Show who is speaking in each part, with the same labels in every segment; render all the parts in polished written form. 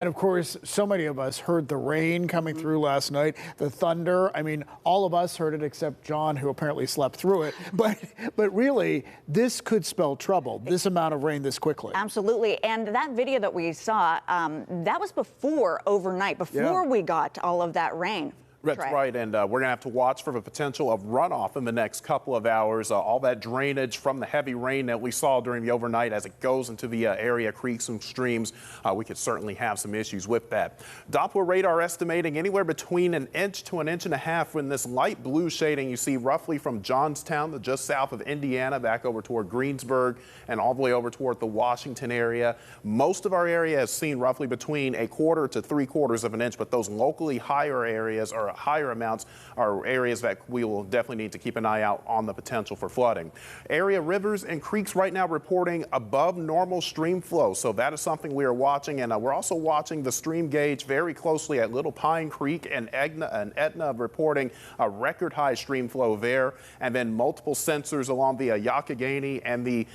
Speaker 1: And of course, so many of us heard the rain coming through last night, the thunder. I mean, all of us heard it except John, who apparently slept through it. But really, this could spell trouble, this amount of rain this quickly.
Speaker 2: Absolutely. And that video that we saw, that was before overnight, before we got all of that rain.
Speaker 3: That's right, and we're going to have to watch for the potential of runoff in the next couple of hours. All that drainage from the heavy rain that we saw during the overnight as it goes into the area creeks and streams, we could certainly have some issues with that. Doppler radar estimating anywhere between 1 inch to 1.5 inches when this light blue shading you see roughly from Johnstown to just south of Indiana back over toward Greensburg and all the way over toward the Washington area. Most of our area has seen roughly between 1/4 to 3/4 of an inch, but those locally higher areas or higher amounts are areas that we will definitely need to keep an eye out on the potential for flooding. Area rivers and creeks right now reporting above normal stream flow, so that is something we are watching, and we're also watching the stream gauge very closely at Little Pine Creek and Etna reporting a record high stream flow there, and then multiple sensors along the Youghiogheny and the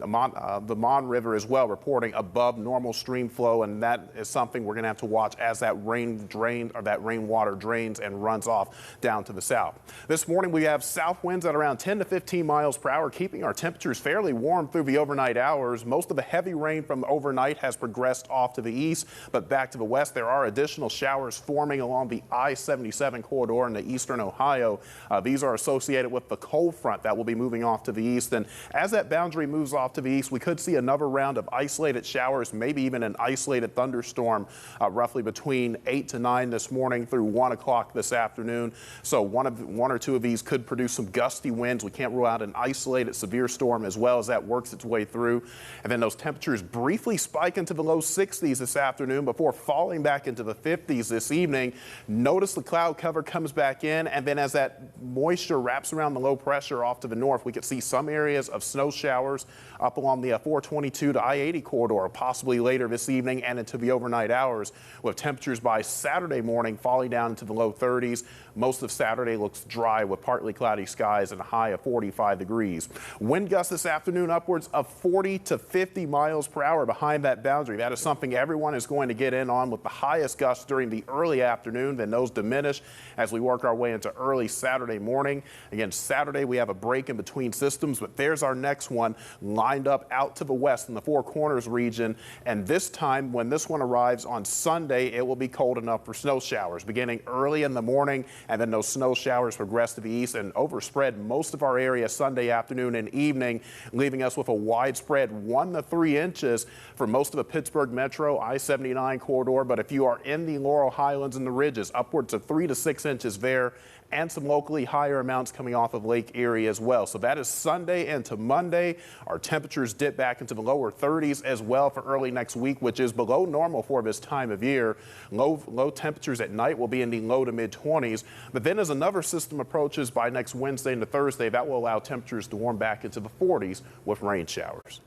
Speaker 3: Mon River as well reporting above normal stream flow, and that is something we're going to have to watch as that rainwater drains and runs off down to the south. This morning we have south winds at around 10 to 15 miles per hour, keeping our temperatures fairly warm through the overnight hours. Most of the heavy rain from overnight has progressed off to the east, but back to the west there are additional showers forming along the I-77 corridor in the eastern Ohio. These are associated with the cold front that will be moving off to the east, and as that boundary moves off to the east, we could see another round of isolated showers, maybe even an isolated thunderstorm roughly between 8 to 9 this morning through 1 o'clock this afternoon. So one or two of these could produce some gusty winds. We can't rule out an isolated severe storm as well as that works its way through. And then those temperatures briefly spike into the low 60s this afternoon before falling back into the 50s this evening. Notice the cloud cover comes back in, and then as that moisture wraps around the low pressure off to the north, we could see some areas of snow showers up along the 422 to I-80 corridor, possibly later this evening and into the overnight hours, with temperatures by Saturday morning falling down into the low 30s. Most of Saturday looks dry with partly cloudy skies and a high of 45 degrees. Wind gusts this afternoon upwards of 40 to 50 miles per hour behind that boundary. That is something everyone is going to get in on, with the highest gusts during the early afternoon. Then those diminish as we work our way into early Saturday morning. Again, Saturday we have a break in between systems, but there's our next one lined up out to the west in the Four Corners region. And this time, when this one arrives on Sunday, it will be cold enough for snow showers beginning early in the morning, and then those snow showers progress to the east and overspread most of our area Sunday afternoon and evening, leaving us with a widespread 1 to 3 inches for most of the Pittsburgh metro I-79 corridor. But if you are in the Laurel Highlands and the Ridges, upwards of 3 to 6 inches there, and some locally higher amounts coming off of Lake Erie as well. So that is Sunday into Monday. Our temperatures dip back into the lower 30s as well for early next week, which is below normal for this time of year. Low temperatures at night will be in the low to mid 20s. But then as another system approaches by next Wednesday into Thursday, that will allow temperatures to warm back into the 40s with rain showers.